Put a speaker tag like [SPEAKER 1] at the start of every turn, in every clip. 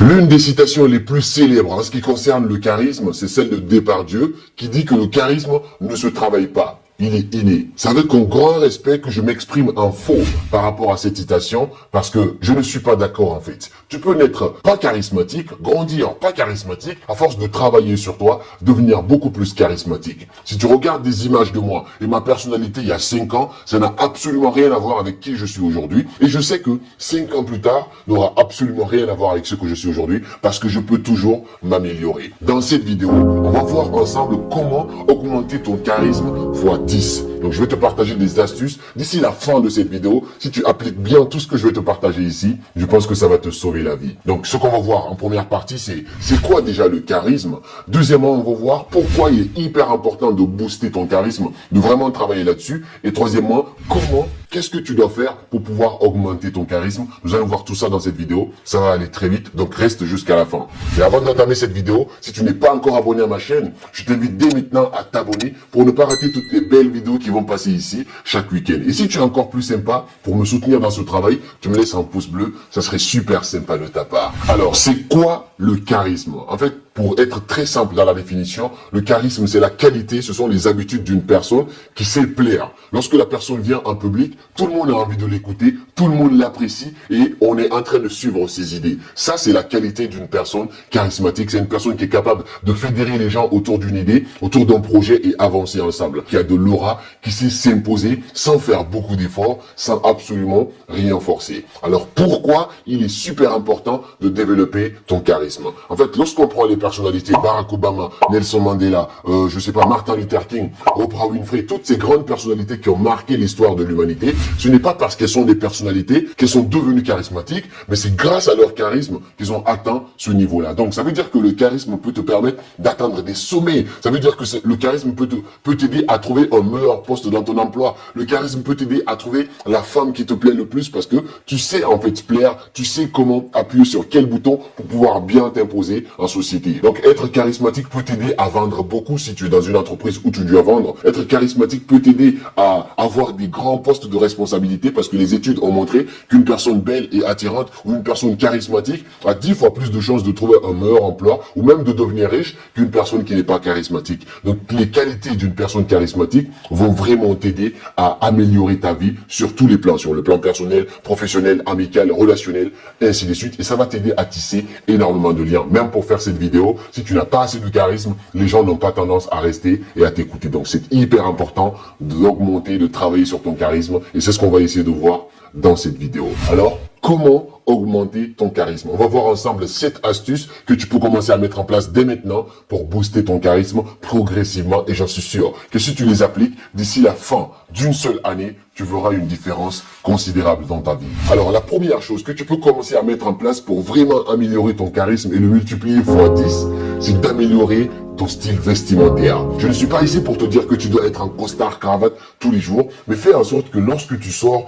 [SPEAKER 1] L'une des citations les plus célèbres en ce qui concerne le charisme, c'est celle de Depardieu qui dit que le charisme ne se travaille pas. Il est inné. C'est avec un grand respect que je m'exprime en faux par rapport à cette citation parce que je ne suis pas d'accord en fait. Tu peux n'être pas charismatique, grandir pas charismatique, à force de travailler sur toi, devenir beaucoup plus charismatique. Si tu regardes des images de moi et ma personnalité il y a 5 ans, ça n'a absolument rien à voir avec qui je suis aujourd'hui. Et je sais que 5 ans plus tard n'aura absolument rien à voir avec ce que je suis aujourd'hui parce que je peux toujours m'améliorer. Dans cette vidéo, on va voir ensemble comment augmenter ton charisme x 10. Donc je vais te partager des astuces d'ici la fin de cette vidéo. Si tu appliques bien tout ce que je vais te partager ici, je pense que ça va te sauver la vie. Donc ce qu'on va voir en première partie, c'est quoi déjà le charisme. Deuxièmement, on va voir pourquoi il est hyper important de booster ton charisme, de vraiment travailler là-dessus. Et troisièmement, qu'est-ce que tu dois faire pour pouvoir augmenter ton charisme. Nous allons voir tout ça dans cette vidéo. Ça va aller très vite, donc reste jusqu'à la fin. Et avant d'entamer cette vidéo, si tu n'es pas encore abonné à ma chaîne, je t'invite dès maintenant à t'abonner pour ne pas rater toutes les belles vidéos qui vont passer ici chaque week-end. Et si tu es encore plus sympa pour me soutenir dans ce travail, tu me laisses un pouce bleu, ça serait super sympa de ta part. Alors, c'est quoi le charisme? En fait, pour être très simple dans la définition, le charisme, c'est la qualité, ce sont les habitudes d'une personne qui sait plaire. Lorsque la personne vient en public, tout le monde a envie de l'écouter, tout le monde l'apprécie et on est en train de suivre ses idées. Ça, c'est la qualité d'une personne charismatique. C'est une personne qui est capable de fédérer les gens autour d'une idée, autour d'un projet et avancer ensemble. Qui a de l'aura, qui sait s'imposer sans faire beaucoup d'efforts, sans absolument rien forcer. Alors, pourquoi il est super important de développer ton charisme? En fait, lorsqu'on prend les personnalités, Barack Obama, Nelson Mandela, Martin Luther King, Oprah Winfrey, toutes ces grandes personnalités qui ont marqué l'histoire de l'humanité, ce n'est pas parce qu'elles sont des personnalités qu'elles sont devenues charismatiques, mais c'est grâce à leur charisme qu'ils ont atteint ce niveau-là. Donc, ça veut dire que le charisme peut te permettre d'atteindre des sommets. Ça veut dire que le charisme peut t'aider à trouver un meilleur poste dans ton emploi. Le charisme peut t'aider à trouver la femme qui te plaît le plus parce que tu sais en fait plaire, tu sais comment appuyer sur quel bouton pour pouvoir bien t'imposer en société. Donc, être charismatique peut t'aider à vendre beaucoup si tu es dans une entreprise où tu dois vendre. Être charismatique peut t'aider à avoir des grands postes de responsabilité parce que les études ont montré qu'une personne belle et attirante ou une personne charismatique a 10 fois plus de chances de trouver un meilleur emploi ou même de devenir riche qu'une personne qui n'est pas charismatique. Donc, les qualités d'une personne charismatique vont vraiment t'aider à améliorer ta vie sur tous les plans, sur le plan personnel, professionnel, amical, relationnel, ainsi de suite. Et ça va t'aider à tisser énormément de liens. Même pour faire cette vidéo, si tu n'as pas assez de charisme, les gens n'ont pas tendance à rester et à t'écouter. Donc, c'est hyper important d'augmenter, de travailler sur ton charisme. Et c'est ce qu'on va essayer de voir dans cette vidéo. Alors, comment augmenter ton charisme? On va voir ensemble 7 astuces que tu peux commencer à mettre en place dès maintenant pour booster ton charisme progressivement. Et j'en suis sûr que si tu les appliques, d'ici la fin d'une seule année, tu verras une différence considérable dans ta vie. Alors, la première chose que tu peux commencer à mettre en place pour vraiment améliorer ton charisme et le multiplier x 10, c'est d'améliorer ton style vestimentaire. Je ne suis pas ici pour te dire que tu dois être en costard cravate tous les jours, mais fais en sorte que lorsque tu sors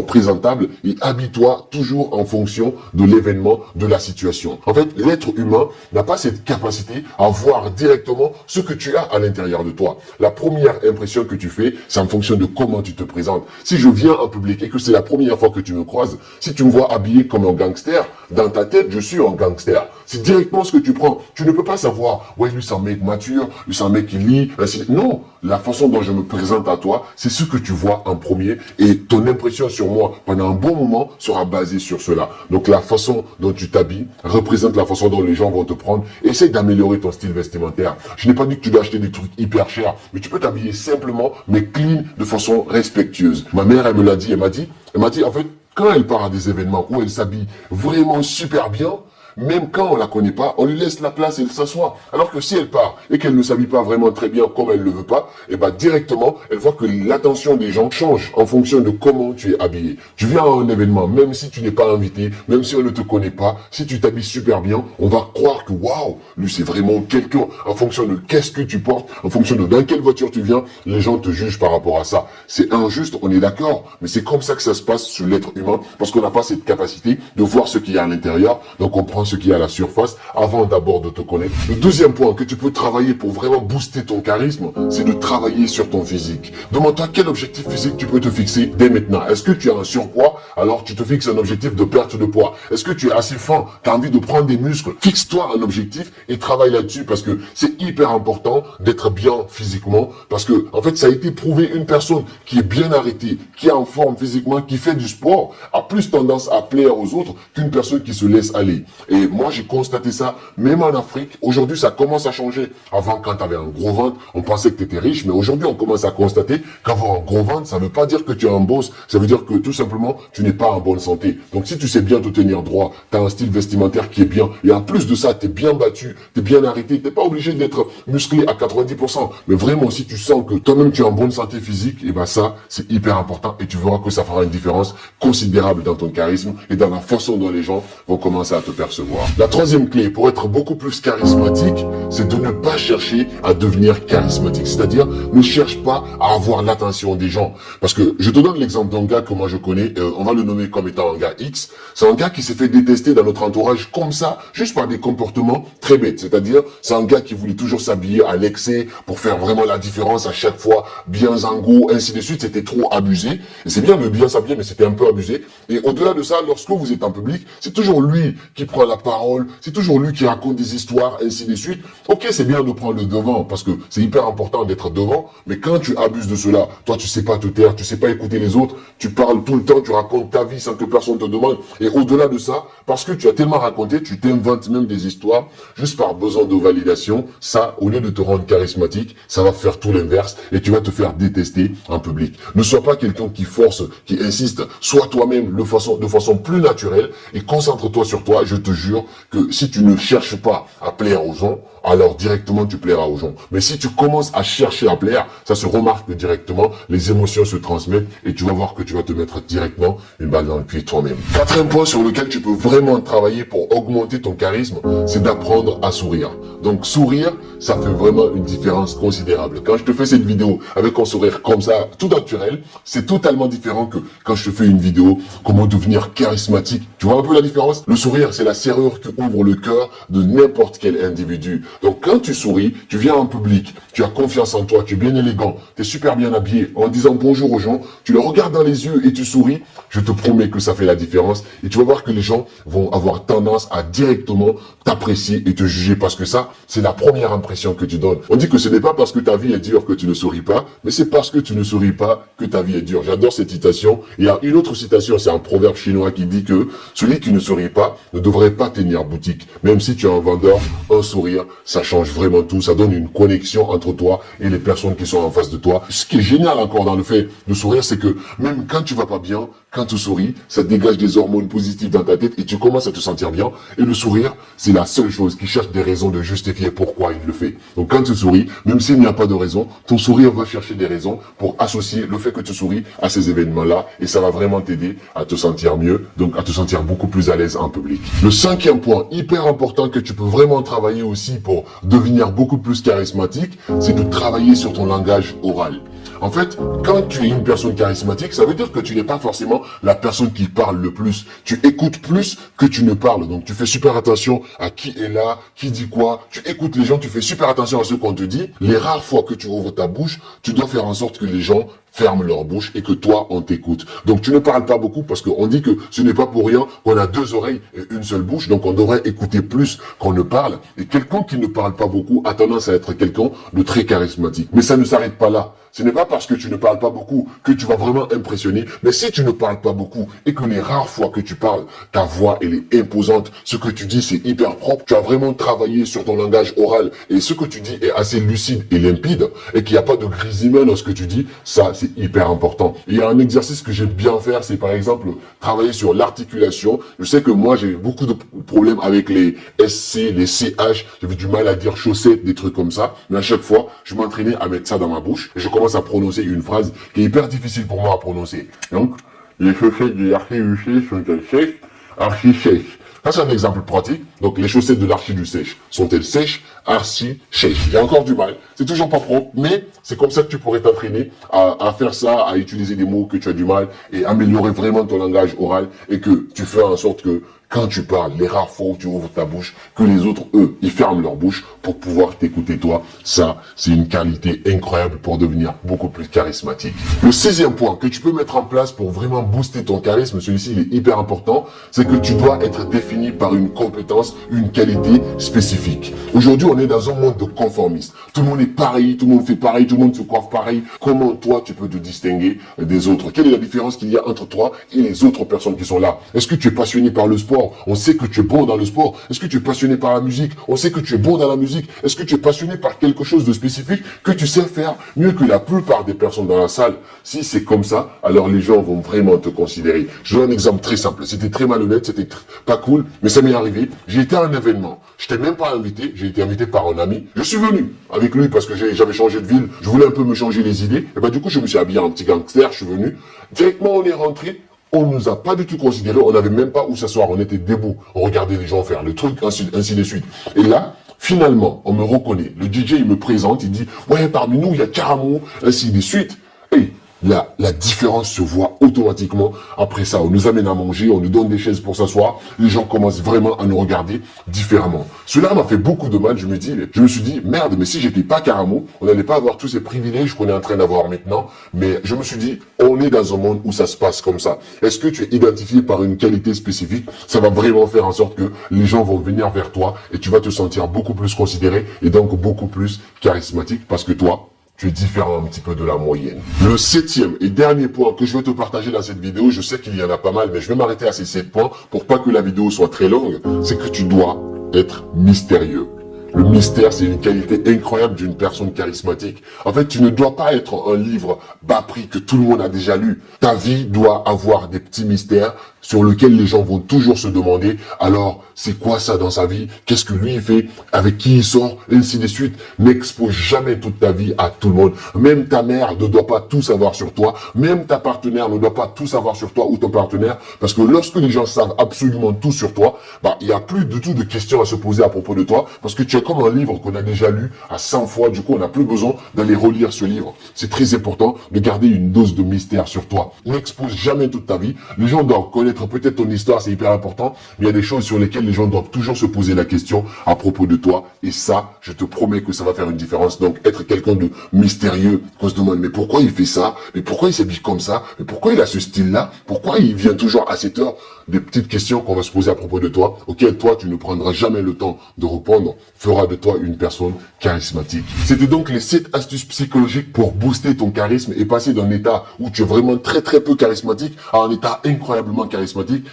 [SPEAKER 1] présentable et habille-toi toujours en fonction de l'événement, de la situation. En fait, l'être humain n'a pas cette capacité à voir directement ce que tu as à l'intérieur de toi. La première impression que tu fais, c'est en fonction de comment tu te présentes. Si je viens en public et que c'est la première fois que tu me croises, si tu me vois habillé comme un gangster, dans ta tête, je suis un gangster. C'est directement ce que tu prends. Tu ne peux pas savoir, ouais, lui c'est un mec mature, lui c'est un mec qui lit. Non, la façon dont je me présente à toi, c'est ce que tu vois en premier et ton impression sur moi pendant un bon moment sera basée sur cela. Donc la façon dont tu t'habilles représente la façon dont les gens vont te prendre. Essaye d'améliorer ton style vestimentaire. Je n'ai pas dit que tu dois acheter des trucs hyper chers, mais tu peux t'habiller simplement, mais clean, de façon respectueuse. Ma mère, elle me l'a dit, elle m'a dit, en fait, quand elle part à des événements où elle s'habille vraiment super bien, même quand on la connaît pas, on lui laisse la place et elle s'assoit. Alors que si elle part et qu'elle ne s'habille pas vraiment très bien comme elle le veut pas, et ben directement, elle voit que l'attention des gens change en fonction de comment tu es habillé. Tu viens à un événement, même si tu n'es pas invité, même si on ne te connaît pas, si tu t'habilles super bien, on va croire que waouh, lui c'est vraiment quelqu'un. En fonction de qu'est-ce que tu portes, en fonction de dans quelle voiture tu viens, les gens te jugent par rapport à ça. C'est injuste, on est d'accord, mais c'est comme ça que ça se passe sur l'être humain, parce qu'on n'a pas cette capacité de voir ce qu'il y a à l'intérieur, donc on prend ce qu'il y a à la surface avant d'abord de te connaître. Le deuxième point que tu peux travailler pour vraiment booster ton charisme, c'est de travailler sur ton physique. Demande-toi quel objectif physique tu peux te fixer dès maintenant. Est-ce que tu as un surpoids? Alors tu te fixes un objectif de perte de poids. Est-ce que tu es assez fin? Tu as envie de prendre des muscles? Fixe-toi un objectif et travaille là-dessus parce que c'est hyper important d'être bien physiquement parce que, en fait, ça a été prouvé, une personne qui est bien arrêtée, qui est en forme physiquement, qui fait du sport, a plus tendance à plaire aux autres qu'une personne qui se laisse aller. Et moi, j'ai constaté ça, même en Afrique. Aujourd'hui, ça commence à changer. Avant, quand tu avais un gros ventre, on pensait que tu étais riche, mais aujourd'hui, on commence à constater qu'avoir un gros ventre, ça ne veut pas dire que tu es un boss. Ça veut dire que, tout simplement, tu n'es pas en bonne santé. Donc, si tu sais bien te tenir droit, tu as un style vestimentaire qui est bien, et en plus de ça, tu es bien battu, tu es bien arrêté, tu n'es pas obligé d'être musclé à 90%. Mais vraiment, si tu sens que toi-même, tu es en bonne santé physique, et ben ça, c'est hyper important, et tu verras que ça fera une différence considérable dans ton charisme et dans la façon dont les gens vont commencer à te percevoir. La troisième clé pour être beaucoup plus charismatique, c'est de ne pas chercher à devenir charismatique. C'est-à-dire, ne cherche pas à avoir l'attention des gens. Parce que je te donne l'exemple d'un gars que moi je connais, on va le nommer comme étant un gars X. C'est un gars qui s'est fait détester dans notre entourage comme ça, juste par des comportements très bêtes. C'est-à-dire, c'est un gars qui voulait toujours s'habiller à l'excès pour faire vraiment la différence à chaque fois, bien zango, ainsi de suite. C'était trop abusé. Et c'est bien de bien s'habiller, mais c'était un peu abusé. Et au-delà de ça, lorsque vous êtes en public, c'est toujours lui qui prend la parole, c'est toujours lui qui raconte des histoires, ainsi de suite. Ok, c'est bien de prendre le devant, parce que c'est hyper important d'être devant, mais quand tu abuses de cela, toi tu sais pas te taire, tu sais pas écouter les autres, tu parles tout le temps, tu racontes ta vie sans que personne te demande, et au-delà de ça, parce que tu as tellement raconté, tu t'inventes même des histoires, juste par besoin de validation, ça, au lieu de te rendre charismatique, ça va faire tout l'inverse, et tu vas te faire détester en public. Ne sois pas quelqu'un qui force, qui insiste, sois toi-même de façon plus naturelle, et concentre-toi sur toi. Je te jure que si tu ne cherches pas à plaire aux gens, alors directement tu plairas aux gens. Mais si tu commences à chercher à plaire, ça se remarque directement, les émotions se transmettent et tu vas voir que tu vas te mettre directement une balle dans le pied toi-même. Quatrième point sur lequel tu peux vraiment travailler pour augmenter ton charisme, c'est d'apprendre à sourire. Donc sourire, ça fait vraiment une différence considérable. Quand je te fais cette vidéo avec un sourire comme ça, tout naturel, c'est totalement différent que quand je te fais une vidéo comment devenir charismatique. Tu vois un peu la différence? Le sourire, c'est la serrure qui ouvre le cœur de n'importe quel individu. Donc quand tu souris, tu viens en public, tu as confiance en toi, tu es bien élégant, tu es super bien habillé, en disant bonjour aux gens, tu les regardes dans les yeux et tu souris, je te promets que ça fait la différence et tu vas voir que les gens vont avoir tendance à directement t'apprécier et te juger parce que ça, c'est la première impression que tu donnes. On dit que ce n'est pas parce que ta vie est dure que tu ne souris pas, mais c'est parce que tu ne souris pas que ta vie est dure. J'adore cette citation. Il y a une autre citation, c'est un proverbe chinois qui dit que celui qui ne sourit pas ne devrait pas tenir boutique. Même si tu es un vendeur, un sourire, ça change vraiment tout. Ça donne une connexion entre toi et les personnes qui sont en face de toi. Ce qui est génial encore dans le fait de sourire, c'est que même quand tu vas pas bien, quand tu souris, ça dégage des hormones positives dans ta tête et tu commences à te sentir bien. Et le sourire, c'est la seule chose qui cherche des raisons de justifier pourquoi il le fait. Donc quand tu souris, même s'il n'y a pas de raison, ton sourire va chercher des raisons pour associer le fait que tu souris à ces événements-là et ça va vraiment t'aider à te sentir mieux, donc à te sentir beaucoup plus à l'aise en public. Le cinquième point hyper important que tu peux vraiment travailler aussi pour devenir beaucoup plus charismatique, c'est de travailler sur ton langage oral. En fait, quand tu es une personne charismatique, ça veut dire que tu n'es pas forcément la personne qui parle le plus. Tu écoutes plus que tu ne parles. Donc, tu fais super attention à qui est là, qui dit quoi. Tu écoutes les gens, tu fais super attention à ce qu'on te dit. Les rares fois que tu ouvres ta bouche, tu dois faire en sorte que les gens ferment leur bouche et que toi, on t'écoute. Donc, tu ne parles pas beaucoup parce qu'on dit que ce n'est pas pour rien qu'on a deux oreilles et une seule bouche. Donc, on devrait écouter plus qu'on ne parle. Et quelqu'un qui ne parle pas beaucoup a tendance à être quelqu'un de très charismatique. Mais ça ne s'arrête pas là. Ce n'est pas parce que tu ne parles pas beaucoup que tu vas vraiment impressionner. Mais si tu ne parles pas beaucoup et que les rares fois que tu parles, ta voix, elle est imposante, ce que tu dis, c'est hyper propre, tu as vraiment travaillé sur ton langage oral et ce que tu dis est assez lucide et limpide et qu'il n'y a pas de grésillement dans ce que tu dis, ça, c'est hyper important. Et il y a un exercice que j'aime bien faire, c'est par exemple travailler sur l'articulation. Je sais que moi, j'ai beaucoup de problèmes avec les SC, les CH, j'avais du mal à dire chaussettes, des trucs comme ça. Mais à chaque fois, je m'entraînais à mettre ça dans ma bouche et je commence à prononcer une phrase qui est hyper difficile pour moi à prononcer. Donc, les chaussettes de l'archi-du-sèche sont-elles sèches? Archi-sèches. Ça, c'est un exemple pratique. Donc, les chaussettes de l'archi-du-sèche sont-elles sèches? Archi-sèches. J'ai encore du mal. C'est toujours pas propre, mais c'est comme ça que tu pourrais t'entraîner à faire ça, à utiliser des mots que tu as du mal et améliorer vraiment ton langage oral et que tu fais en sorte que quand tu parles, les rares fois où tu ouvres ta bouche, que les autres, eux, ils ferment leur bouche pour pouvoir t'écouter toi. Ça, c'est une qualité incroyable pour devenir beaucoup plus charismatique. Le 6e point que tu peux mettre en place pour vraiment booster ton charisme, celui-ci, il est hyper important, c'est que tu dois être défini par une compétence, une qualité spécifique. Aujourd'hui, on est dans un monde de conformistes. Tout le monde est pareil, tout le monde fait pareil, tout le monde se coiffe pareil. Comment toi, tu peux te distinguer des autres? Quelle est la différence qu'il y a entre toi et les autres personnes qui sont là? Est-ce que tu es passionné par le sport? On sait que tu es bon dans le sport. Est-ce que tu es passionné par la musique? On sait que tu es bon dans la musique. Est-ce que tu es passionné par quelque chose de spécifique que tu sais faire mieux que la plupart des personnes dans la salle? Si c'est comme ça, alors les gens vont vraiment te considérer. Je donne un exemple très simple. C'était très malhonnête, c'était pas cool, mais ça m'est arrivé. J'ai été à un événement. Je t'ai même pas invité. J'ai été invité par un ami. Je suis venu avec lui parce que j'avais changé de ville. Je voulais un peu me changer les idées. Et ben du coup, je me suis habillé en petit gangster. Je suis venu. Directement, on est rentré. On nous a pas du tout considéré. On n'avait même pas où s'asseoir. On était debout. On regardait les gens faire le truc, ainsi de suite. Et là, finalement, on me reconnaît. Le DJ, il me présente. Il dit, ouais, parmi nous, il y a Karamo, ainsi de suite. Et la différence se voit automatiquement. Après ça, on nous amène à manger, on nous donne des chaises pour s'asseoir. Les gens commencent vraiment à nous regarder différemment. Cela m'a fait beaucoup de mal. Je me suis dit, merde, mais si j'étais pas Karamo, on n'allait pas avoir tous ces privilèges qu'on est en train d'avoir maintenant. Mais je me suis dit, on est dans un monde où ça se passe comme ça. Est-ce que tu es identifié par une qualité spécifique? Ça va vraiment faire en sorte que les gens vont venir vers toi et tu vas te sentir beaucoup plus considéré et donc beaucoup plus charismatique parce que toi, tu es différent un petit peu de la moyenne. Le 7e et dernier point que je vais te partager dans cette vidéo, je sais qu'il y en a pas mal, mais je vais m'arrêter à ces 7 points pour pas que la vidéo soit très longue, c'est que tu dois être mystérieux. Le mystère, c'est une qualité incroyable d'une personne charismatique. En fait, tu ne dois pas être un livre bas prix que tout le monde a déjà lu. Ta vie doit avoir des petits mystères sur lesquels les gens vont toujours se demander, alors, c'est quoi ça dans sa vie? Qu'est-ce que lui il fait? Avec qui il sort? Et ainsi de suite. N'expose jamais toute ta vie à tout le monde. Même ta mère ne doit pas tout savoir sur toi. Même ta partenaire ne doit pas tout savoir sur toi ou ton partenaire. Parce que lorsque les gens savent absolument tout sur toi, il n'y a plus du tout de questions à se poser à propos de toi. Parce que tu es comme un livre qu'on a déjà lu à 100 fois. Du coup, on n'a plus besoin d'aller relire ce livre. C'est très important de garder une dose de mystère sur toi. N'expose jamais toute ta vie. Les gens doivent connaître peut-être ton histoire, c'est hyper important, mais il y a des choses sur lesquelles les gens doivent toujours se poser la question à propos de toi, et ça, je te promets que ça va faire une différence. Donc, être quelqu'un de mystérieux, qu'on se demande, mais pourquoi il fait ça? Mais pourquoi il s'habille comme ça? Mais pourquoi il a ce style-là? Pourquoi il vient toujours à cette heure? Des petites questions qu'on va se poser à propos de toi, auxquelles toi, tu ne prendras jamais le temps de répondre, fera de toi une personne charismatique. C'était donc les 7 astuces psychologiques pour booster ton charisme et passer d'un état où tu es vraiment très peu charismatique à un état incroyablement charismatique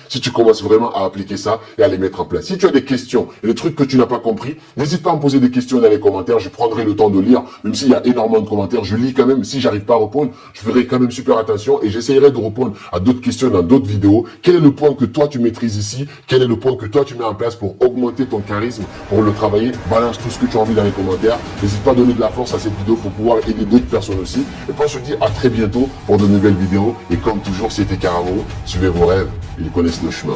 [SPEAKER 1] si tu commences vraiment à appliquer ça et à les mettre en place. Si tu as des questions et des trucs que tu n'as pas compris, n'hésite pas à me poser des questions dans les commentaires, je prendrai le temps de lire, même s'il y a énormément de commentaires, je lis quand même. Si j'arrive pas à répondre, je ferai quand même super attention et j'essaierai de répondre à d'autres questions dans d'autres vidéos. Quel est le point que toi tu maîtrises ici? Quel est le point que toi tu mets en place pour augmenter ton charisme, pour le travailler? Balance tout ce que tu as envie dans les commentaires. N'hésite pas à donner de la force à cette vidéo pour pouvoir aider d'autres personnes aussi. Et puis on se dit à très bientôt pour de nouvelles vidéos. Et comme toujours, c'était Karamo. Suivez vos rêves, ils connaissent le chemin.